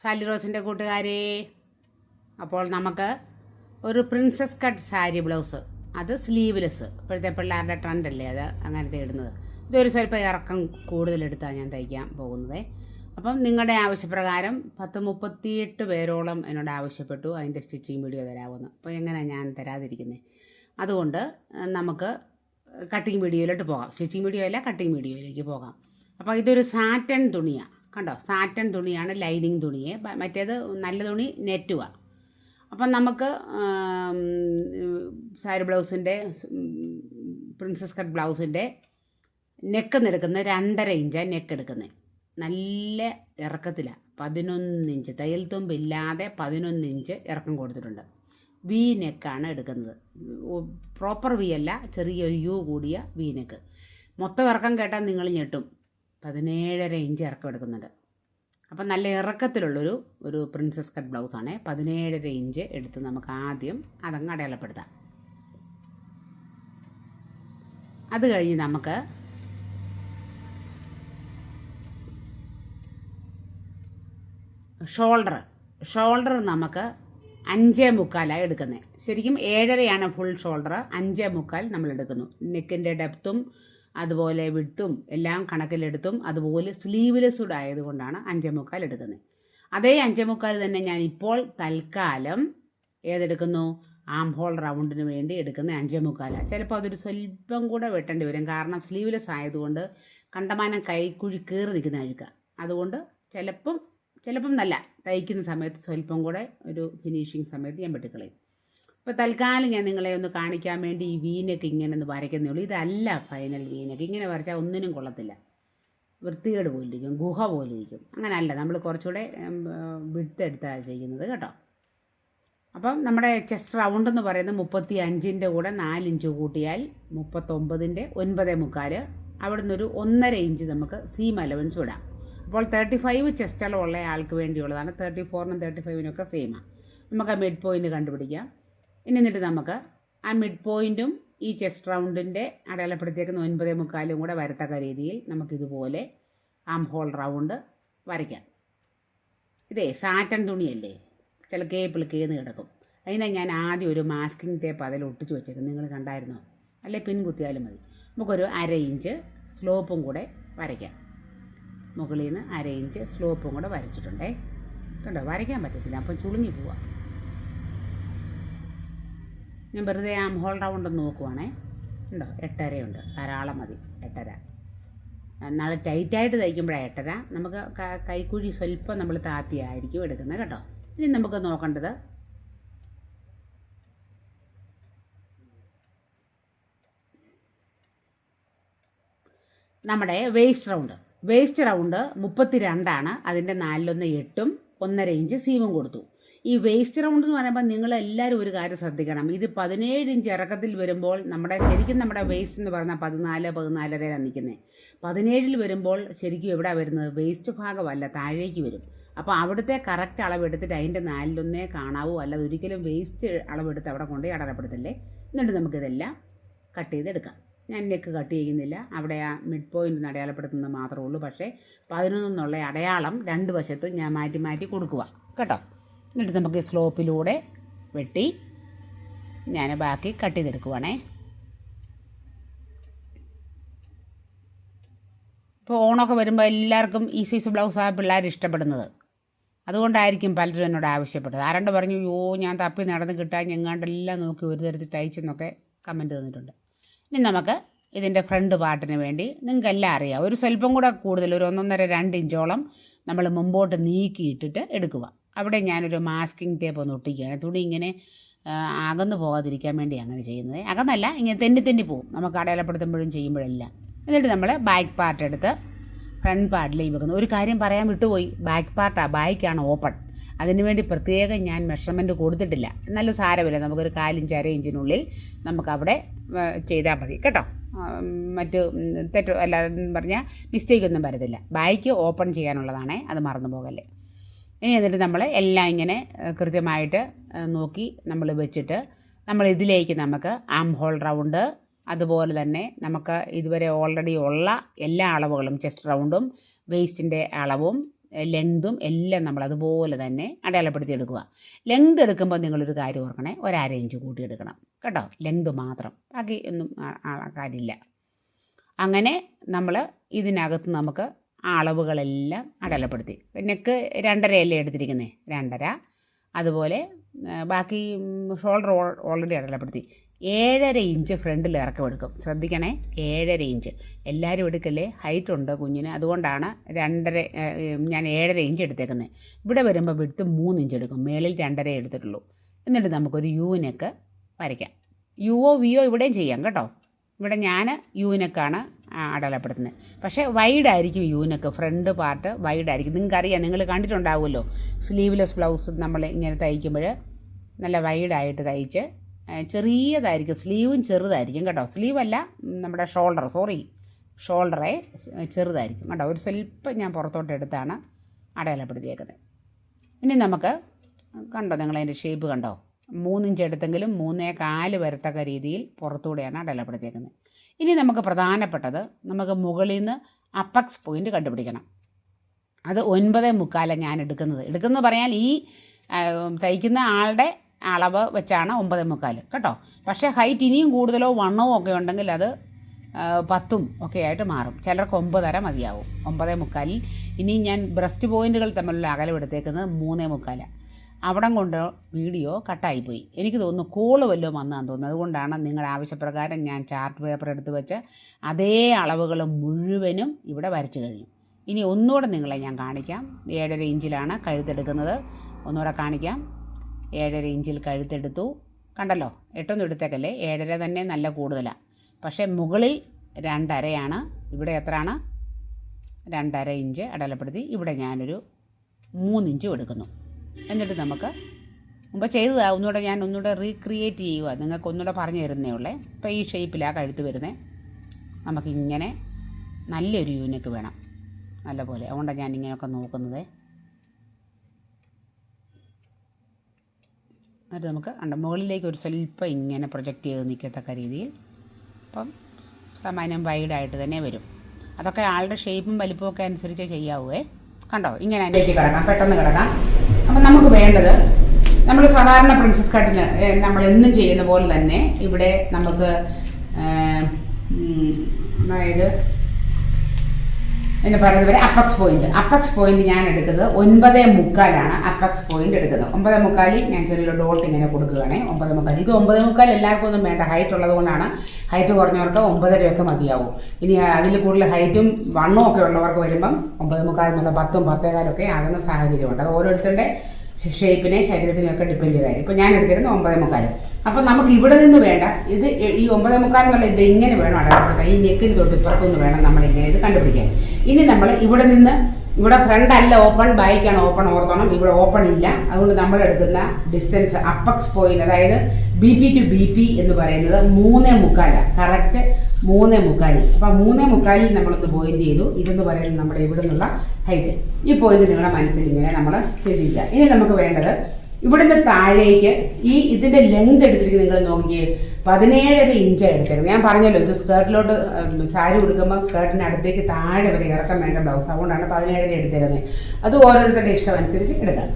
Sally റോസിൻ്റെ കൂട്ടുകാരെ, അപ്പോൾ നമുക്ക് ഒരു പ്രിൻസസ് കട്ട് സാരി ബ്ലൗസ്, അത് സ്ലീവ്ലെസ്, ഇപ്പോഴത്തെ പിള്ളേരുടെ ട്രെൻഡല്ലേ അത് അങ്ങനത്തെ ഇടുന്നത്. ഇതൊരു സ്വല്പം ഇറക്കം കൂടുതലെടുത്താണ് ഞാൻ തയ്ക്കാൻ പോകുന്നത്. അപ്പം നിങ്ങളുടെ ആവശ്യപ്രകാരം 38 പേരോളം എന്നോട് ആവശ്യപ്പെട്ടു അതിൻ്റെ സ്റ്റിച്ചിങ് വീഡിയോ തരാമെന്ന്. അപ്പോൾ എങ്ങനെയാണ് ഞാൻ തരാതിരിക്കുന്നത്? അതുകൊണ്ട് നമുക്ക് കട്ടിങ് വീഡിയോയിലോട്ട് പോകാം. സ്റ്റിച്ചിങ് വീഡിയോ അല്ല, കട്ടിങ് വീഡിയോയിലേക്ക് പോകാം. അപ്പോൾ ഇതൊരു സാറ്റൻ തുണിയാണ്, കണ്ടോ? സാറ്റൻ തുണിയാണ്, ലൈനിങ് തുണിയെ. മറ്റേത് നല്ല തുണി നെറ്റുവാണ്. അപ്പം നമുക്ക് സാരി ബ്ലൗസിൻ്റെ, പ്രിൻസസ് കട്ട് ബ്ലൗസിൻ്റെ നെക്ക് എടുക്കുന്നത് 2.5 ഇഞ്ചാണ് നെക്ക് എടുക്കുന്നത്. നല്ല ഇറക്കത്തിലാണ്, 11 ഇഞ്ച്, തയ്യൽ തുമ്പില്ലാതെ 11 ഇഞ്ച് ഇറക്കം കൊടുത്തിട്ടുണ്ട്. വി നെക്കാണ് എടുക്കുന്നത്. പ്രോപ്പർ വി അല്ല, ചെറിയൊരു യു കൂടിയ വി നെക്ക്. മൊത്തം ഇറക്കം കേട്ടാൽ നിങ്ങൾ ഞെട്ടും. 17.5 ഇഞ്ച് ഇറക്കം എടുക്കുന്നുണ്ട്. അപ്പം നല്ല ഇറക്കത്തിലുള്ളൊരു പ്രിൻസസ് കട്ട് ബ്ലൗസാണ്. 17.5 ഇഞ്ച് എടുത്ത് നമുക്ക് ആദ്യം അതങ്ങ് അടയാളപ്പെടുത്താം. അത് കഴിഞ്ഞ് നമുക്ക് ഷോൾഡർ നമുക്ക് 5.25 എടുക്കുന്നത്. ശരിക്കും 7.5 ഫുൾ ഷോൾഡർ, 5.25 നമ്മൾ എടുക്കുന്നു. നെക്കിൻ്റെ ഡെപ്തും അതുപോലെ വിഡ്ത്തും എല്ലാം കണക്കിലെടുത്തും, അതുപോലെ സ്ലീവ്ലെസ്സുഡ് ആയതുകൊണ്ടാണ് 5.25 എടുക്കുന്നത്. അതേ 5.25 തന്നെ ഞാൻ ഇപ്പോൾ തൽക്കാലം ഏതെടുക്കുന്നു? ആം ഹോൾ റൗണ്ടിന് വേണ്ടി എടുക്കുന്ന 5.25. ചിലപ്പോൾ അതൊരു സ്വല്പം കൂടെ വെട്ടേണ്ടി വരും, കാരണം സ്ലീവ്ലെസ് ആയതുകൊണ്ട് കണ്ടമാനം കൈക്കുഴി കയറി നിൽക്കുന്ന അഴുക്ക. അതുകൊണ്ട് ചിലപ്പം നല്ല തയ്ക്കുന്ന സമയത്ത് സ്വല്പം കൂടെ ഒരു ഫിനിഷിങ് സമയത്ത് ഞാൻ വെട്ടിക്കളയും. ഇപ്പോൾ തൽക്കാലം ഞാൻ നിങ്ങളെ ഒന്ന് കാണിക്കാൻ വേണ്ടി ഈ വീനൊക്കെ ഇങ്ങനെ ഒന്ന് വരയ്ക്കുന്നേ ഉള്ളൂ. ഇതല്ല ഫൈനൽ വീനൊക്കെ. ഇങ്ങനെ വരച്ചാൽ ഒന്നിനും കൊള്ളത്തില്ല, വൃത്തികേട് പോലിരിക്കും, ഗുഹ പോലിരിക്കും. അങ്ങനെയല്ല, നമ്മൾ കുറച്ചുകൂടെ വിട്ടെടുത്താണ് ചെയ്യുന്നത് കേട്ടോ. അപ്പം നമ്മുടെ ചെസ്റ്റ് റൗണ്ട് എന്ന് പറയുന്നത് 35-ൻ്റെ കൂടെ 4 ഇഞ്ച് കൂട്ടിയാൽ 39-ൻ്റെ 9.25. അവിടെ നിന്നൊരു 1.5 ഇഞ്ച് നമുക്ക് സീം അലവൻസ് വിടാം. അപ്പോൾ 35 ചെസ്റ്റ് അളവുള്ള ആൾക്ക് വേണ്ടിയുള്ളതാണ്. 34-നും 35-നും ഒക്കെ സെയിമാണ്. നമുക്ക് ആ മിഡ് പോയിൻറ്റ് കണ്ടുപിടിക്കാം. എന്നിട്ട് നമുക്ക് ആ മിഡ് പോയിൻറ്റും ഈ ചെസ്റ്റ് റൗണ്ടിൻ്റെ അടയാളപ്പെടുത്തിയേക്കുന്ന 9.25 കൂടെ വരത്തക്ക രീതിയിൽ നമുക്കിതുപോലെ ആം ഹോൾ റൗണ്ട് വരയ്ക്കാം. ഇതേ സാറ്റൻ തുണിയല്ലേ, ചില കേപ്പിൾ കേന്ന് കിടക്കും. അതിനെ ഞാൻ ആദ്യം ഒരു മാസ്കിംഗ് ടേപ്പ് അതിൽ ഒട്ടിച്ച് വെച്ചേക്കും. നിങ്ങൾ കണ്ടായിരുന്നോ? അല്ലെ പിൻ കുത്തിയാലും മതി. നമുക്കൊരു 1/2 ഇഞ്ച് സ്ലോപ്പും കൂടെ വരയ്ക്കാം. മുകളിൽ നിന്ന് 1/2 ഇഞ്ച് സ്ലോപ്പും കൂടെ വരച്ചിട്ടുണ്ടേ. കണ്ടോ? വരയ്ക്കാൻ പറ്റത്തില്ല, അപ്പം ചുളുങ്ങി പോവാം. ഞാൻ വെറുതെ ആം ഹോൾ റൗണ്ട് ഒന്ന് നോക്കുവാണേ. ഉണ്ടോ? 8.5 ഉണ്ട്, ധാരാളം മതി. 8.5 നാളെ ടൈറ്റായിട്ട് തയ്ക്കുമ്പോഴാണ് 8.5. നമുക്ക് കൈക്കുഴി സ്വല്പം നമ്മൾ താത്തിയായിരിക്കും എടുക്കുന്നത് കേട്ടോ. ഇനി നമുക്ക് നോക്കേണ്ടത് നമ്മുടെ വേസ്റ്റ് റൗണ്ട് 32 അതിൻ്റെ 4/1 8ഉം 1.5 ഇഞ്ച് സീമും കൊടുത്തു. ഈ വേസ്റ്റ് റൗണ്ട് എന്ന് പറയുമ്പോൾ നിങ്ങളെല്ലാവരും ഒരു കാര്യം ശ്രദ്ധിക്കണം. ഇത് 17 ഇഞ്ച് ഇറക്കത്തിൽ വരുമ്പോൾ ശരിക്കും നമ്മുടെ വേസ്റ്റ് എന്ന് പറഞ്ഞാൽ 14-14.5 നിൽക്കുന്നത്. 17 വരുമ്പോൾ ശരിക്കും എവിടെ വരുന്നത്? വേസ്റ്റ് ഭാഗമല്ല, താഴേക്ക് വരും. അപ്പോൾ അവിടുത്തെ കറക്റ്റ് അളവെടുത്തിട്ട് അതിൻ്റെ 4/1 കാണാവൂ, അല്ലാതെ ഒരിക്കലും വേസ്റ്റ് അളവെടുത്ത് അവിടെ കൊണ്ടുപോയി അടയാളപ്പെടുത്തല്ലേ. എന്നിട്ട് നമുക്കിതെല്ലാം കട്ട് ചെയ്തെടുക്കാം. ഞാൻ നെക്ക് കട്ട് ചെയ്യുന്നില്ല, അവിടെ ആ മിഡ് പോയിൻ്റ് അടയാളപ്പെടുത്തുന്നത് മാത്രമേ ഉള്ളൂ. പക്ഷേ 11 എന്നുള്ള അടയാളം 2 വശത്തും ഞാൻ മാറ്റി കൊടുക്കുക കേട്ടോ. എന്നിട്ട് നമുക്ക് സ്ലോപ്പിലൂടെ വെട്ടി ഞാൻ ബാക്കി കട്ട് ചെയ്തെടുക്കുവാണേ. ഇപ്പോൾ ഓണമൊക്കെ വരുമ്പോൾ എല്ലാവർക്കും ഈ സൈസ് ബ്ലൗസാണ് പിള്ളേർ ഇഷ്ടപ്പെടുന്നത്. അതുകൊണ്ടായിരിക്കും പലരും എന്നോട് ആവശ്യപ്പെട്ടത്. ആരണ്ട് പറഞ്ഞു, ഞാൻ തപ്പി നടന്ന് കിട്ടാൻ ഞങ്ങാണ്ടെല്ലാം നോക്കി ഒരു തരത്തിൽ തയ്ച്ചെന്നൊക്കെ കമൻറ്റ് തന്നിട്ടുണ്ട്. ഇനി നമുക്ക് ഇതിൻ്റെ ഫ്രണ്ട് പാർട്ടിന് വേണ്ടി നിങ്ങൾക്കെല്ലാം അറിയാം, ഒരു സ്വല്പം കൂടെ കൂടുതൽ, ഒരു 1.5-2 ഇഞ്ചോളം നമ്മൾ മുമ്പോട്ട് നീക്കിയിട്ടിട്ട് എടുക്കുക. അവിടെ ഞാനൊരു മാസ്കിംഗ് ടേപ്പ് ഒന്ന് ഒട്ടിക്കുകയാണ്. തുണി ഇങ്ങനെ അകന്നു പോകാതിരിക്കാൻ വേണ്ടി അങ്ങനെ ചെയ്യുന്നത്. അകന്നല്ല, ഇങ്ങനെ തെന്നി പോകും നമുക്ക് അടയാളപ്പെടുത്തുമ്പോഴും ചെയ്യുമ്പോഴെല്ലാം. എന്നിട്ട് നമ്മൾ ബാക്ക് പാർട്ട് എടുത്ത് ഫ്രണ്ട് പാർട്ടിലേക്ക് വെക്കുന്നു. ഒരു കാര്യം പറയാൻ വിട്ടുപോയി, ബാക്കാണ് ഓപ്പൺ. അതിനുവേണ്ടി പ്രത്യേകം ഞാൻ മെഷർമെൻറ്റ് കൊടുത്തിട്ടില്ല. എന്നാലും സാരമില്ല, നമുക്കൊരു 4 ഇഞ്ച് 1/2 ഇഞ്ചിനുള്ളിൽ നമുക്കവിടെ ചെയ്താൽ മതി കേട്ടോ. മറ്റ് തെറ്റോ അല്ലാതെന്ന് പറഞ്ഞാൽ മിസ്റ്റേക്കൊന്നും വരത്തില്ല. ബാക്ക് ഓപ്പൺ ചെയ്യാനുള്ളതാണേ, അത് മറന്നു പോകല്ലേ. ഇനി എന്നിട്ട് നമ്മൾ എല്ലാം ഇങ്ങനെ കൃത്യമായിട്ട് നോക്കി നമ്മൾ വെച്ചിട്ട് നമ്മൾ ഇതിലേക്ക് നമുക്ക് ആം ഹോൾ റൗണ്ട്, അതുപോലെ തന്നെ നമുക്ക് ഇതുവരെ ഓൾറെഡി ഉള്ള എല്ലാ അളവുകളും, ചെസ്റ്റ് റൗണ്ടും വേസ്റ്റിൻ്റെ അളവും ലെങ്തും എല്ലാം നമ്മൾ അതുപോലെ തന്നെ അടയാളപ്പെടുത്തി എടുക്കുക. ലെങ്ത് എടുക്കുമ്പോൾ നിങ്ങളൊരു കാര്യം ഓർക്കണേ, 1/2 ഇഞ്ച് കൂട്ടിയെടുക്കണം കേട്ടോ, ലെങ്ത് മാത്രം, ബാക്കി ഒന്നും കാര്യമില്ല. അങ്ങനെ നമ്മൾ ഇതിനകത്ത് നമുക്ക് അളവുകളെല്ലാം അടയാളപ്പെടുത്തി. നെക്ക് 2.5 അല്ലേ എടുത്തിരിക്കുന്നത്, 2.5. അതുപോലെ ബാക്കി ഷോൾഡർ ഓൾറെഡി അടയാളപ്പെടുത്തി. 7.5 ഇഞ്ച് ഫ്രണ്ടിൽ ഇറക്കം എടുക്കും. ശ്രദ്ധിക്കണേ, 7.5 ഇഞ്ച്. എല്ലാവരും എടുക്കല്ലേ, ഹൈറ്റ് ഉണ്ട് കുഞ്ഞിന്, അതുകൊണ്ടാണ് ഞാൻ 7.5 ഇഞ്ച് എടുത്തേക്കുന്നത്. ഇവിടെ വരുമ്പോൾ വിട്ട് 3 ഇഞ്ച് എടുക്കും, മേളിൽ 2.5 എടുത്തിട്ടുള്ളൂ. എന്നിട്ട് നമുക്കൊരു യു നെക്ക് വരയ്ക്കാം. യുവോ വിയോ ഇവിടെയും ചെയ്യാം കേട്ടോ. ഇവിടെ ഞാൻ യു നെക്കാണ് അടയാളപ്പെടുത്തുന്നത്. പക്ഷേ വൈഡായിരിക്കും യു നെക്ക്, ഫ്രണ്ട് പാർട്ട് വൈഡായിരിക്കും. നിങ്ങൾക്കറിയാം, നിങ്ങൾ കണ്ടിട്ടുണ്ടാവുമല്ലോ സ്ലീവ്ലെസ് ബ്ലൗസ് നമ്മൾ ഇങ്ങനെ തയ്ക്കുമ്പോൾ നല്ല വൈഡായിട്ട് തയ്ച്ച് ചെറിയതായിരിക്കും, സ്ലീവും ചെറുതായിരിക്കും കേട്ടോ. സ്ലീവല്ല, നമ്മുടെ ഷോൾഡറെ ചെറുതായിരിക്കും കേട്ടോ. ഒരു സ്വല്പം ഞാൻ പുറത്തോട്ട് എടുത്താണ് അടയാളപ്പെടുത്തിയേക്കുന്നത്. ഇനി നമുക്ക് കണ്ടോ, നിങ്ങളതിൻ്റെ ഷേപ്പ് കണ്ടോ, 3 ഇഞ്ച് എടുത്തെങ്കിലും 3.25 വരത്തക്ക രീതിയിൽ പുറത്തൂടെയാണ് അടയാളപ്പെടുത്തിയേക്കുന്നത്. ഇനി നമുക്ക് പ്രധാനപ്പെട്ടത്, നമുക്ക് മുകളിൽ നിന്ന് അപ്പക്സ് പോയിൻ്റ് കണ്ടുപിടിക്കണം. അത് 9.25 ഞാൻ എടുക്കുന്നത് പറയാൻ ഈ തയ്ക്കുന്ന ആളുടെ അളവ് വെച്ചാണ് 9.25 കേട്ടോ. പക്ഷേ ഹൈറ്റ് ഇനിയും കൂടുതലോ വണ്ണമോ ഒക്കെ ഉണ്ടെങ്കിൽ അത് 10 ഒക്കെ ആയിട്ട് മാറും. ചിലർക്ക് 9.5 മതിയാവും. 9.25. ഇനി ഞാൻ ബ്രസ്റ്റ് പോയിൻറ്റുകൾ തമ്മിലുള്ള അകലം എടുത്തേക്കുന്നത് 3.25. അവിടം കൊണ്ട് വീഡിയോ കട്ടായിപ്പോയി. എനിക്ക് തോന്നുന്നു കോള് വല്ലതും വന്നാന്ന് തോന്നുന്നു. അതുകൊണ്ടാണ് നിങ്ങളുടെ ആവശ്യപ്രകാരം ഞാൻ ചാർട്ട് പേപ്പർ എടുത്ത് വെച്ച് അതേ അളവുകൾ മുഴുവനും ഇവിടെ വരച്ച് കഴിഞ്ഞു. ഇനി ഒന്നുകൂടെ നിങ്ങളെ ഞാൻ കാണിക്കാം. 7.5 ഇഞ്ചിലാണ് കഴുത്തെടുക്കുന്നത്. ഒന്നുകൂടെ കാണിക്കാം. 7.5 ഇഞ്ചിൽ കഴുത്തെടുത്തു. കണ്ടല്ലോ, 8 എടുത്തേക്കല്ലേ, 7.5 തന്നെ നല്ല കൂടുതലാണ്. പക്ഷേ മുകളിൽ 2.5 ഇവിടെ എത്രയാണ്, 2.5 ഇഞ്ച് അടയാളപ്പെടുത്തി. ഇവിടെ ഞാനൊരു 3 ഇഞ്ചും എടുക്കുന്നു. എന്നിട്ട് നമുക്ക് മുമ്പ് ചെയ്തതാണ്, ഒന്നുകൂടെ റീക്രിയേറ്റ് ചെയ്യുക, നിങ്ങൾക്ക് ഒന്നുകൂടെ പറഞ്ഞു തരുന്നേ ഉള്ളേ. ഇപ്പോൾ ഈ ഷേപ്പിലാണ് കഴുത്ത് വരുന്നത്. നമുക്കിങ്ങനെ നല്ലൊരു യൂണിക്ക് വേണം, നല്ലപോലെ. അതുകൊണ്ടാണ് ഞാൻ ഇങ്ങനെയൊക്കെ നോക്കുന്നത്. എന്നിട്ട് നമുക്ക് മുകളിലേക്ക് ഒരു സ്വല്പം ഇങ്ങനെ പ്രൊജക്റ്റ് ചെയ്ത് നിൽക്കത്തക്ക രീതിയിൽ, അപ്പം സാമാന്യം വൈഡായിട്ട് തന്നെ വരും. അതൊക്കെ ആളുടെ ഷേപ്പും വലിപ്പവും ഒക്കെ അനുസരിച്ച് ചെയ്യാവേ. കണ്ടോ, ഇങ്ങനെ അതിലേക്ക് കിടക്കാം, പെട്ടെന്ന് കിടക്കാം. അപ്പം നമുക്ക് വേണ്ടത്, നമ്മൾ സാധാരണ പ്രിൻസസ് കട്ടിന് നമ്മൾ എന്നും ചെയ്യുന്ന പോലെ തന്നെ ഇവിടെ നമുക്ക് അതായത് എന്ന് പറയുന്നത് വരെ അപ്പക്സ് പോയിന്റ് ഞാൻ എടുക്കുന്നത് 9.25 അപ്പക്സ് പോയിന്റ് എടുക്കുന്നത്. 9.25 ഞാൻ ചെറിയൊരു ഡോട്ട് ഇങ്ങനെ കൊടുക്കുകയാണേ. 9.25 ഇത് 9.25 എല്ലാവർക്കും ഒന്നും വേണ്ട, ഹൈറ്റ് ഉള്ളത് കൊണ്ടാണ്. ഹൈറ്റ് കുറഞ്ഞവർക്ക് 9.5 ഒക്കെ മതിയാവും. ഇനി അതിൽ കൂടുതൽ ഹൈറ്റും വണ്ണവും ഒക്കെ ഉള്ളവർക്ക് വരുമ്പം 9.25 എന്നുള്ള 10ഉം 10.15 ഒക്കെ ആകുന്ന സാഹചര്യമുണ്ട്. അത് ഓരോരുത്തരുടെ ഷേപ്പിനെ ശരീരത്തിനെയൊക്കെ ഡിപ്പെൻഡ് ചെയ്തായിരിക്കും. ഇപ്പോൾ ഞാൻ എടുത്തിരുന്നത് 9.25. അപ്പം നമുക്ക് ഇവിടെ നിന്ന് വേണ്ട, ഇത് ഈ 9.25 എന്നുള്ള ഇത് ഇങ്ങനെ വേണം അടയാളപ്പെടുത്താൻ. ഈ നെക്കിന് തൊട്ട് ഇപ്പുറത്തുനിന്ന് വേണം നമ്മളിങ്ങനെ ഇത് കണ്ടുപിടിക്കാൻ. ഇനി നമ്മൾ ഇവിടെ ഫ്രണ്ട് അല്ല ഓപ്പൺ, ബാക്കാണ് ഓപ്പൺ, ഓർക്കണം. ഇവിടെ ഓപ്പൺ ഇല്ല. അതുകൊണ്ട് നമ്മൾ എടുക്കുന്ന ഡിസ്റ്റൻസ് അപ്പക്സ് പോയിന്റ്, അതായത് BP to BP എന്ന് പറയുന്നത് 3.25, കറക്റ്റ് 3.25. അപ്പം 3.25 നമ്മളൊന്ന് പോയിന്റ് ചെയ്തു. ഇതെന്ന് പറയുന്നത് നമ്മുടെ ഇവിടെ നിന്നുള്ള ഹൈറ്റ്. ഈ പോയിന്റ് നിങ്ങളുടെ മനസ്സിൽ ഇങ്ങനെ നമ്മൾ ചിന്തിക്കുക. ഇനി നമുക്ക് വേണ്ടത് ഇവിടുന്ന് താഴേക്ക് ഇതിൻ്റെ ലെങ്ത് എടുത്തിരിക്കുന്നത് നിങ്ങൾ നോക്കിയേ, 17.5 ഇഞ്ച് എടുത്തേക്കുന്നത്. ഞാൻ പറഞ്ഞല്ലോ, ഇത് സ്കേർട്ടിലോട്ട് സാരി ഉടുക്കുമ്പോൾ സ്കേർട്ടിന് അടുത്തേക്ക് താഴെ വരെ ഇറക്കം വേണ്ട ബ്ലൗസ്, അതുകൊണ്ടാണ് 17.5 എടുത്തേക്കുന്നത്. അത് ഓരോരുത്തരുടെ ഇഷ്ടം അനുസരിച്ച് എടുക്കാം.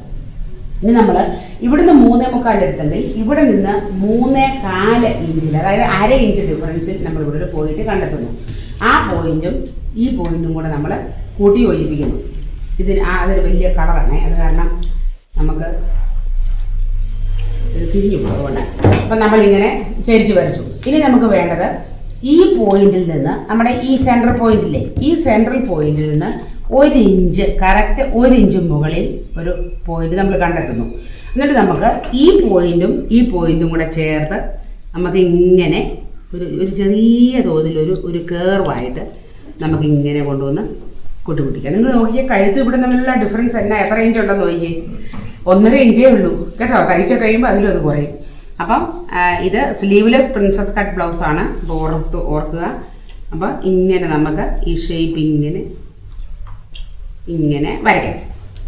ഇനി നമ്മൾ ഇവിടുന്ന് 3.25 എടുത്തെങ്കിൽ ഇവിടെ നിന്ന് 3.25 ഇഞ്ചിൽ, അതായത് 1/2 ഇഞ്ച് ഡിഫറൻസിൽ നമ്മൾ ഇവിടെ ഒരു പോയിന്റ് കണ്ടെത്തുന്നു. ആ പോയിന്റും ഈ പോയിന്റും കൂടെ നമ്മൾ കൂട്ടി യോജിപ്പിക്കുന്നു. അതൊരു വലിയ കളറാണ്, അത് കാരണം നമുക്ക് ഇത് തിരിഞ്ഞു പോകുന്നുണ്ട്. അപ്പം നമ്മളിങ്ങനെ ചരിച്ച് വരച്ചു. ഇനി നമുക്ക് വേണ്ടത് ഈ പോയിന്റിൽ നിന്ന്, നമ്മുടെ ഈ സെൻട്രൽ പോയിന്റില്ലേ, ഈ സെൻട്രൽ പോയിന്റിൽ നിന്ന് 1 ഇഞ്ച്, കറക്റ്റ് 1 ഇഞ്ച് മുകളിൽ ഒരു പോയിന്റ് നമ്മൾ കണ്ടെത്തുന്നു. എന്നിട്ട് നമുക്ക് ഈ പോയിന്റും കൂടെ ചേർത്ത് നമുക്ക് ഇങ്ങനെ ഒരു ചെറിയ തോതിൽ ഒരു കേർവായിട്ട് നമുക്കിങ്ങനെ കൊണ്ടുവന്ന് കൂട്ടിപ്പിടിക്കാം. നിങ്ങൾ നോക്കിയേ, കഴുത്ത് ഇവിടെ തമ്മിലുള്ള ഡിഫറൻസ് എത്ര ഇഞ്ച് ഉണ്ടെന്ന് നോക്കിയേ, 1.5 ഇഞ്ചേ ഉള്ളൂ കേട്ടോ. തയ്ച്ച് കഴിയുമ്പോൾ അതിലും അത് കുറയും. അപ്പം ഇത് സ്ലീവ്ലെസ് പ്രിൻസസ് കട്ട് ബ്ലൗസാണ്, ഓർക്കുക. അപ്പം ഇങ്ങനെ നമുക്ക് ഈ ഷേപ്പ് ഇങ്ങനെ വരയ്ക്കാം.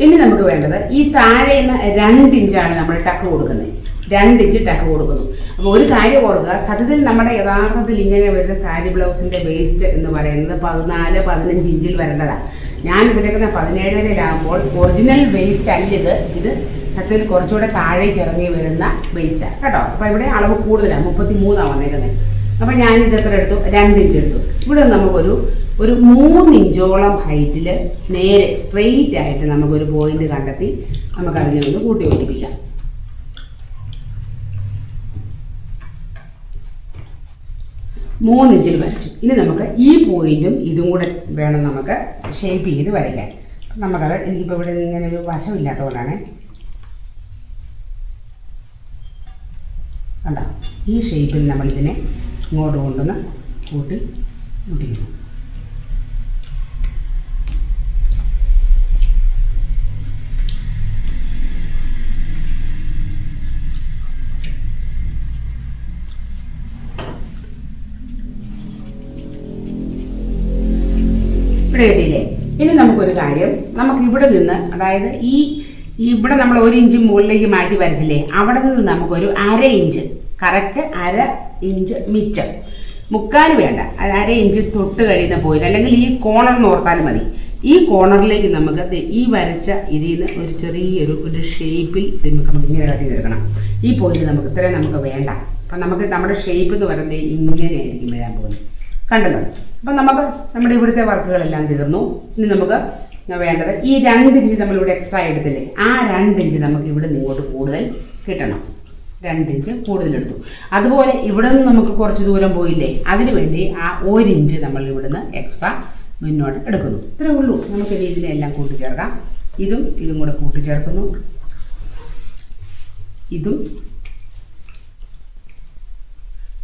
ഇനി നമുക്ക് വേണ്ടത് ഈ താഴെ നിന്ന് 2 ഇഞ്ചാണ് നമ്മൾ ടക്ക് കൊടുക്കുന്നത്. 2 ഇഞ്ച് ടക്ക് കൊടുക്കുന്നു. അപ്പോൾ ഒരു കാര്യം ഓർക്കുക, സത്യത്തിൽ നമ്മുടെ യഥാർത്ഥത്തിൽ ഇങ്ങനെ വരുന്ന സാരി ബ്ലൗസിൻ്റെ വേസ്റ്റ് എന്ന് പറയുന്നത് 14-15 ഇഞ്ചിൽ വരേണ്ടതാണ്. ഞാൻ എടുത്തേക്കുന്ന 17.5-ലാകുമ്പോൾ ഒറിജിനൽ വേസ്റ്റ് അല്ല ഇത് സത്യത്തിൽ കുറച്ചുകൂടെ താഴേക്ക് ഇറങ്ങി വരുന്ന വേസ്റ്റാണ് കേട്ടോ. അപ്പോൾ ഇവിടെ അളവ് കൂടുതലാണ്, 33 വന്നേക്കുന്നത്. അപ്പോൾ ഞാനിത് എത്ര എടുത്തു? 2 ഇഞ്ച് എടുത്തു. ഇവിടെ നമുക്കൊരു 3 ഇഞ്ചോളം ഹൈറ്റിൽ നേരെ സ്ട്രെയിറ്റ് ആയിട്ട് നമുക്കൊരു പോയിന്റ് കണ്ടെത്തി നമുക്കതിനെ ഒന്ന് കൂട്ടി യോജിപ്പിക്കാം. ഇഞ്ചിൽ വരച്ചു. ഇനി നമുക്ക് ഈ പോയിന്റും ഇതും കൂടെ വേണം നമുക്ക് ഷേപ്പ് ചെയ്ത് വരയ്ക്കാൻ. നമുക്കത് എനിക്കിപ്പോൾ ഇവിടെ ഇങ്ങനെ ഒരു വശമില്ലാത്തതുകൊണ്ടാണ്. കണ്ടോ, ഈ ഷേപ്പിൽ നമ്മളിതിനെ ഇങ്ങോട്ട് കൊണ്ടുവന്ന് കൂട്ടി മുട്ടിക്കുന്നു. ഇവിടെ കിട്ടിയില്ലേ? ഇനി നമുക്കൊരു കാര്യം, നമുക്ക് ഇവിടെ നിന്ന്, അതായത് ഇവിടെ നമ്മൾ 1 ഇഞ്ച് മുകളിലേക്ക് മാറ്റി വരച്ചില്ലേ, അവിടെ നിന്ന് നമുക്കൊരു 1/2 ഇഞ്ച്, കറക്റ്റ് 1/2 ഇഞ്ച് മിച്ചം, 3/4 വേണ്ട, 1/2 ഇഞ്ച് തൊട്ട് കഴിയുന്ന പോയിന്റ്, അല്ലെങ്കിൽ ഈ കോണർ ഓർത്താലും മതി. ഈ കോണറിലേക്ക് നമുക്ക് ഈ വരച്ച ഇതിൽ നിന്ന് ഒരു ചെറിയൊരു ഷേപ്പിൽ നമുക്ക് ഇങ്ങനെ കട്ട് ചെയ്തെടുക്കണം. ഈ പോയിന്റ് നമുക്ക് ഇത്രയും നമുക്ക് വേണ്ട. അപ്പം നമുക്ക് നമ്മുടെ ഷേപ്പ് എന്ന് പറയുന്നത് ഇങ്ങനെയായിരിക്കും വരാൻ പോകുന്നത്. കണ്ടല്ലോ. അപ്പം നമുക്ക് നമ്മുടെ ഇവിടുത്തെ വർക്കുകളെല്ലാം തീർന്നു. ഇനി നമുക്ക് വേണ്ടത് ഈ 2 ഇഞ്ച് നമ്മളിവിടെ എക്സ്ട്രാ എടുത്തില്ലേ, ആ 2 ഇഞ്ച് നമുക്ക് ഇവിടെ നിന്ന് ഇങ്ങോട്ട് കൂടുതൽ കിട്ടണം. 2 ഇഞ്ച് കൂടുതലെടുത്തു. അതുപോലെ ഇവിടെ നിന്ന് നമുക്ക് കുറച്ച് ദൂരം പോയില്ലേ, അതിന് വേണ്ടി ആ 1 ഇഞ്ച് നമ്മൾ ഇവിടുന്ന് എക്സ്ട്രാ മുന്നോട്ട് എടുക്കുന്നു. ഇത്രേ ഉള്ളൂ. നമുക്ക് ഇതിനെല്ലാം കൂട്ടിച്ചേർക്കാം. ഇതും കൂടെ കൂട്ടിച്ചേർക്കുന്നു. ഇതും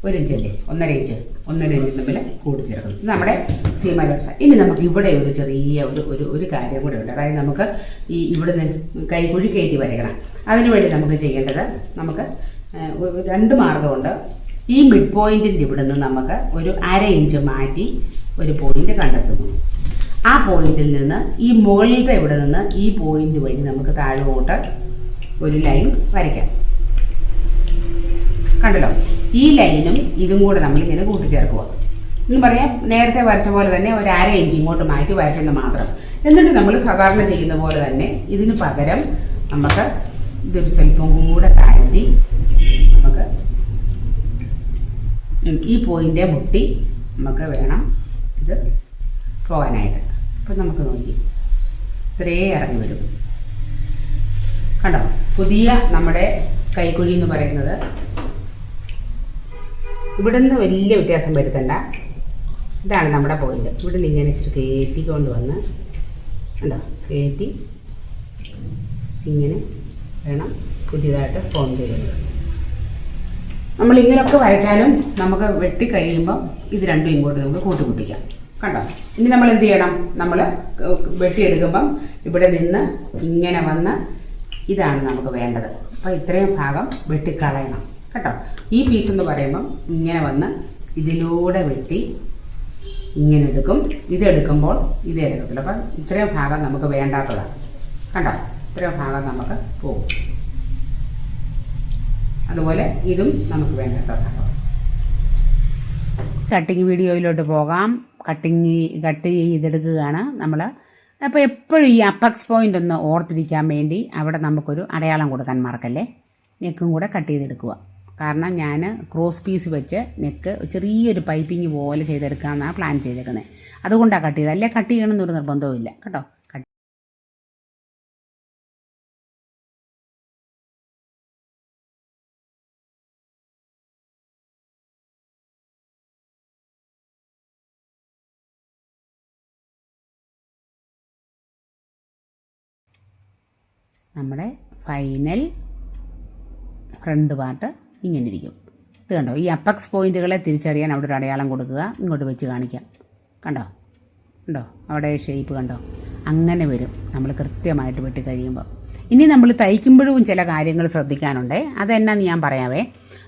1 ഇഞ്ചല്ലേ, 1.5 ഇഞ്ച് തമ്മിൽ കൂട്ടിച്ചേർക്കുന്നു. ഇത് നമ്മുടെ സീമ വ്യവസ്ഥ. ഇനി നമുക്ക് ഇവിടെ ഒരു ചെറിയ ഒരു കാര്യം കൂടെ ഉണ്ട്. അതായത് നമുക്ക് ഇവിടെ നിന്ന് കൈക്കുഴി കയറ്റി വരയ്ക്കണം. അതിനുവേണ്ടി നമുക്ക് ചെയ്യേണ്ടത്, നമുക്ക് 2 മാർഗമുണ്ട്. ഈ മിഡ് പോയിന്റിൻ്റെ ഇവിടെ നിന്ന് നമുക്ക് ഒരു 1/2 ഇഞ്ച് മാറ്റി ഒരു പോയിന്റ് കണ്ടെത്തുന്നു. ആ പോയിന്റിൽ നിന്ന് ഈ മുകളിലത്തെ ഇവിടെ നിന്ന് ഈ പോയിന്റ് വഴി നമുക്ക് താഴോട്ട് ഒരു ലൈൻ വരയ്ക്കാം. കണ്ടല്ലോ, ഈ ലൈനും ഇതും കൂടെ നമ്മളിങ്ങനെ കൂട്ടിച്ചേർക്കുക. എന്ന് പറയാം, നേരത്തെ വരച്ച പോലെ തന്നെ ഒരു 1/2 ഇഞ്ച് ഇങ്ങോട്ട് മാറ്റി വരച്ചെന്ന് മാത്രം. എന്നിട്ട് നമ്മൾ സാധാരണ ചെയ്യുന്ന പോലെ തന്നെ ഇതിന് പകരം നമുക്ക് ഇതൊരു സ്വല്പം കൂടെ താഴ്ത്തി നമുക്ക് ഈ പോയിൻ്റെ മുട്ടി നമുക്ക് വേണം ഇത് പോകാനായിട്ട്. അപ്പം നമുക്ക് നോക്കി ഇത്രേ ഇറങ്ങി വരും. കണ്ടോ, പുതിയ നമ്മുടെ കൈക്കുഴി എന്ന് പറയുന്നത് ഇവിടെ നിന്ന് വലിയ വ്യത്യാസം വരുത്തണ്ട. ഇതാണ് നമ്മുടെ പോയിന്റ്. ഇവിടെ നിന്ന് ഇങ്ങനെ ഇച്ചിരി കയറ്റിക്കൊണ്ട് വന്ന്, കണ്ടോ, കയറ്റി ഇങ്ങനെ വേണം പുതിയതായിട്ട് ഫോം ചെയ്യുന്നത്. നമ്മളിങ്ങനെയൊക്കെ വരച്ചാലും നമുക്ക് വെട്ടിക്കഴിയുമ്പോൾ ഇത് രണ്ടും ഇങ്ങോട്ട് നമുക്ക് കൂട്ടിമുട്ടിക്കാം. കണ്ടോ, ഇനി നമ്മൾ എന്ത് ചെയ്യണം? നമ്മൾ വെട്ടിയെടുക്കുമ്പം ഇവിടെ നിന്ന് ഇങ്ങനെ വന്ന് ഇതാണ് നമുക്ക് വേണ്ടത്. അപ്പോൾ ഇത്രയും ഭാഗം വെട്ടിക്കളയണം കേട്ടോ. ഈ പീസ് എന്ന് പറയുമ്പം ഇങ്ങനെ വന്ന് ഇതിലൂടെ വെട്ടി ഇങ്ങനെ എടുക്കും. ഇതെടുക്കുമ്പോൾ ഇതേ എടുക്കത്തില്ല. അപ്പം ഇത്രയും ഭാഗം നമുക്ക് വേണ്ടാത്തതാണ്. കണ്ടോ, ഇത്രയും ഭാഗം നമുക്ക് പോകും. അതുപോലെ ഇതും നമുക്ക് വേണ്ടാത്തതാണ്. കട്ടിങ് വീഡിയോയിലോട്ട് പോകാം. കട്ട് ചെയ്തെടുക്കുകയാണ് നമ്മൾ. അപ്പോൾ എപ്പോഴും ഈ അപ്പക്സ് പോയിൻ്റ് ഒന്ന് ഓർത്തിരിക്കാൻ വേണ്ടി അവിടെ നമുക്കൊരു അടയാളം കൊടുക്കാൻ മറക്കല്ലേ. നെക്കും കൂടെ കട്ട് ചെയ്തെടുക്കുക. കാരണം ഞാൻ ക്രോസ് പീസ് വെച്ച് നെക്ക് ചെറിയൊരു പൈപ്പിങ് പോലെ ചെയ്തെടുക്കാമെന്നാണ് പ്ലാൻ ചെയ്തേക്കുന്നത്. അതുകൊണ്ടാണ് കട്ട് ചെയ്തത്. അല്ലേ കട്ട് ചെയ്യണമെന്നൊരു നിർബന്ധവും ഇല്ല കേട്ടോ. നമ്മുടെ ഫൈനൽ ഫ്രണ്ട് പാർട്ട് ഇങ്ങനെ ഇരിക്കും. ഇത് കണ്ടോ, ഈ അപ്പക്സ് പോയിന്റുകളെ തിരിച്ചറിയാൻ അവിടെ ഒരു അടയാളം കൊടുക്കുക. ഇങ്ങോട്ട് വെച്ച് കാണിക്കാം. കണ്ടോ, അവിടെ ഷേപ്പ് കണ്ടോ, അങ്ങനെ വരും നമ്മൾ കൃത്യമായിട്ട് വെട്ടി കഴിയുമ്പോൾ. ഇനി നമ്മൾ തയ്ക്കുമ്പോഴും ചില കാര്യങ്ങൾ ശ്രദ്ധിക്കാനുണ്ട്. അതെന്നാന്ന് ഞാൻ പറയാവേ.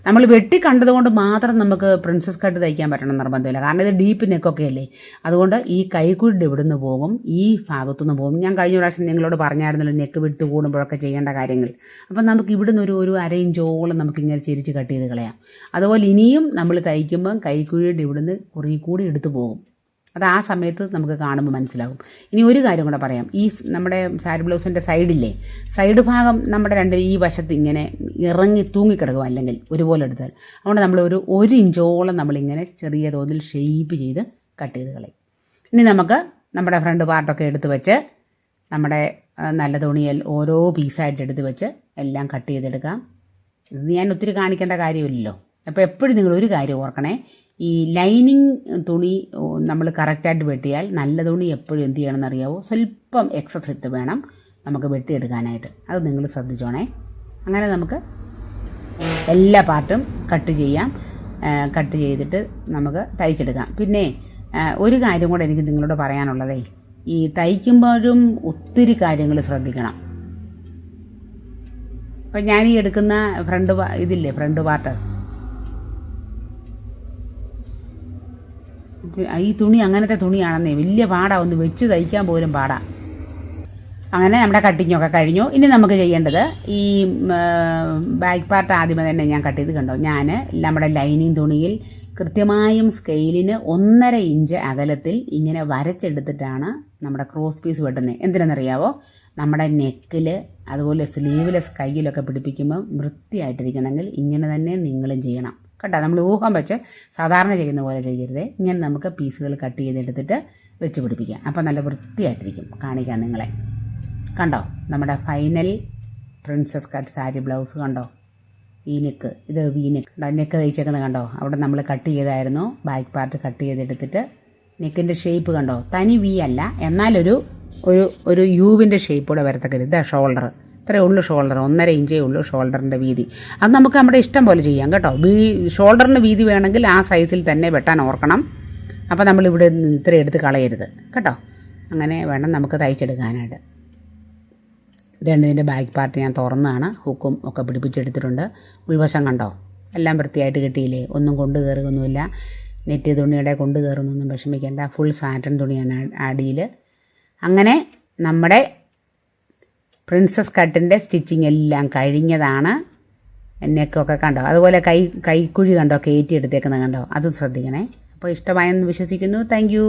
നമ്മൾ വെട്ടി കണ്ടതുകൊണ്ട് മാത്രം നമുക്ക് പ്രിൻസസ് കട്ട് തയ്ക്കാൻ പറ്റണം നിർബന്ധമില്ല. കാരണം ഇത് ഡീപ്പ് നെക്കൊക്കെ അല്ലേ. അതുകൊണ്ട് ഈ കൈക്കുഴിയുടെ ഇവിടുന്ന് പോകും, ഈ ഭാഗത്തുനിന്ന് പോകും. ഞാൻ കഴിഞ്ഞ പ്രാവശ്യം നിങ്ങളോട് പറഞ്ഞായിരുന്നല്ലോ നെക്ക് വിട്ട് കൂടുമ്പോഴൊക്കെ ചെയ്യേണ്ട കാര്യങ്ങൾ. അപ്പം നമുക്ക് ഇവിടുന്ന് ഒരു 1/2 ഇഞ്ചോളം നമുക്കിങ്ങനെ ചിരിച്ച് കട്ട് ചെയ്ത് കളയാം. അതുപോലെ ഇനിയും നമ്മൾ തയ്ക്കുമ്പം കൈക്കുഴിയുടെ ഇവിടുന്ന് കുറേ കൂടി എടുത്തു പോകും. അത് ആ സമയത്ത് നമുക്ക് കാണുമ്പോൾ മനസ്സിലാകും. ഇനി ഒരു കാര്യം കൂടെ പറയാം. ഈ നമ്മുടെ സാരി ബ്ലൗസിൻ്റെ സൈഡില്ലേ, സൈഡ് ഭാഗം നമ്മുടെ ഈ വശത്ത് ഇങ്ങനെ ഇറങ്ങി തൂങ്ങിക്കിടക്കും, അല്ലെങ്കിൽ ഒരുപോലെ എടുത്താൽ. അതുകൊണ്ട് നമ്മൾ ഒരു ഇഞ്ചോളം നമ്മളിങ്ങനെ ചെറിയ തോതിൽ ഷെയ്പ്പ് ചെയ്ത് കട്ട് ചെയ്ത് കളയും. ഇനി നമുക്ക് നമ്മുടെ ഫ്രണ്ട് പാർട്ടൊക്കെ എടുത്ത് വെച്ച് നമ്മുടെ നല്ല തുണിയിൽ ഓരോ പീസായിട്ട് എടുത്ത് വെച്ച് എല്ലാം കട്ട് ചെയ്തെടുക്കാം. ഇത് ഞാൻ ഒത്തിരി കാണിക്കേണ്ട കാര്യമില്ലല്ലോ. അപ്പോൾ എപ്പോഴും നിങ്ങൾ ഒരു കാര്യം ഓർക്കണേ, ഈ ലൈനിങ് തുണി നമ്മൾ കറക്റ്റായിട്ട് വെട്ടിയാൽ നല്ല തുണി എപ്പോഴും എന്ത് ചെയ്യണമെന്ന് അറിയാവോ, സ്വല്പം എക്സസ് ഇട്ട് വേണം നമുക്ക് വെട്ടിയെടുക്കാനായിട്ട്. അത് നിങ്ങൾ ശ്രദ്ധിച്ചോണേ. അങ്ങനെ നമുക്ക് എല്ലാ പാർട്ടും കട്ട് ചെയ്യാം. കട്ട് ചെയ്തിട്ട് നമുക്ക് തയ്ച്ചെടുക്കാം. പിന്നെ ഒരു കാര്യം കൂടെ എനിക്ക് നിങ്ങളോട് പറയാനുള്ളതേ, ഈ തയ്ക്കുമ്പോഴും ഒത്തിരി കാര്യങ്ങൾ ശ്രദ്ധിക്കണം. ഇപ്പം ഞാനീ എടുക്കുന്ന ഫ്രണ്ട് പാർട്ട്, ഈ തുണി അങ്ങനത്തെ തുണിയാണെന്നേ, വലിയ പാടാ, ഒന്ന് വെച്ച് തയ്ക്കാൻ പോലും പാടാ. അങ്ങനെ നമ്മുടെ കട്ടിങ്ങൊക്കെ കഴിഞ്ഞു. ഇനി നമുക്ക് ചെയ്യേണ്ടത് ഈ ബാക്ക് പാർട്ട് ആദ്യമേ തന്നെ ഞാൻ കട്ട് ചെയ്ത് കണ്ടോ. ഞാൻ നമ്മുടെ ലൈനിങ് തുണിയിൽ കൃത്യമായും സ്കെയിലിന് 1.5 ഇഞ്ച് അകലത്തിൽ ഇങ്ങനെ വരച്ചെടുത്തിട്ടാണ് നമ്മുടെ ക്രോസ് പീസ് വെട്ടുന്നത്. എന്തിനെന്നറിയാവോ, നമ്മുടെ നെക്കിൽ അതുപോലെ സ്ലീവ്ലെസ് കയ്യിലൊക്കെ പിടിപ്പിക്കുമ്പോൾ വൃത്തിയായിട്ടിരിക്കണമെങ്കിൽ ഇങ്ങനെ തന്നെ നിങ്ങളും ചെയ്യണം കേട്ടോ. നമ്മൾ ഊഹം വെച്ച് സാധാരണ ചെയ്യുന്ന പോലെ ചെയ്യരുതേ. ഇങ്ങനെ നമുക്ക് പീസുകൾ കട്ട് ചെയ്തെടുത്തിട്ട് വെച്ച് പിടിപ്പിക്കാം. അപ്പോൾ നല്ല വൃത്തിയായിട്ടിരിക്കും. കാണിക്കാം നിങ്ങളെ. കണ്ടോ, നമ്മുടെ final princess cut sari blouse കണ്ടോ. ഈ നെക്ക്, ഇത് നെക്ക് തയ്ച്ചേക്കുന്നത് കണ്ടോ. അവിടെ നമ്മൾ കട്ട് ചെയ്തായിരുന്നു. ബാക്ക് പാർട്ട് കട്ട് ചെയ്തെടുത്തിട്ട് നെക്കിൻ്റെ ഷേപ്പ് കണ്ടോ, തനി വി അല്ല, എന്നാലൊരു ഒരു യുവിൻ്റെ ഷേപ്പോടെ വരത്തക്കരുത്. ഇതാ ഷോൾഡർ, ഇത്രയേ ഉള്ളൂ ഷോൾഡർ, 1.5 ഇഞ്ചേ ഉള്ളൂ ഷോൾഡറിൻ്റെ വീതി. അത് നമുക്ക് നമ്മുടെ ഇഷ്ടം പോലെ ചെയ്യാം കേട്ടോ. ഷോൾഡറിന് വീതി വേണമെങ്കിൽ ആ സൈസിൽ തന്നെ വെട്ടാൻ ഓർക്കണം. അപ്പോൾ നമ്മളിവിടെ ഇത്ര എടുത്ത് കളയരുത് കേട്ടോ. അങ്ങനെ വേണം നമുക്ക് തയ്ച്ചെടുക്കാനായിട്ട്. ഇതുണ്ട് ഇതിൻ്റെ ബാക്ക് പാർട്ട് ഞാൻ തുറന്നാണ്, ഹുക്കും ഒക്കെ പിടിപ്പിച്ചെടുത്തിട്ടുണ്ട്. ഉൾവശം കണ്ടോ, എല്ലാം വൃത്തിയായിട്ട് കിട്ടിയില്ലേ, ഒന്നും കൊണ്ട് കയറുകയൊന്നുമില്ല. നെറ്റ് തുണിയുടെ കൊണ്ട് കയറുന്നൊന്നും വിഷമിക്കേണ്ട. ഫുൾ സാറ്റൻ തുണിയാണ് അടിയിൽ. അങ്ങനെ നമ്മുടെ പ്രിൻസസ് കട്ടിൻ്റെ സ്റ്റിച്ചിങ് എല്ലാം കഴിഞ്ഞതാണ്. നെക്കൊക്കെ കണ്ടോ, അതുപോലെ കൈക്കുഴി കണ്ടോ കയറ്റി എടുത്തേക്കുന്നത് കണ്ടോ, അതും ശ്രദ്ധിക്കണേ. അപ്പോൾ ഇഷ്ടമായെന്ന് വിശ്വസിക്കുന്നു. Thank you.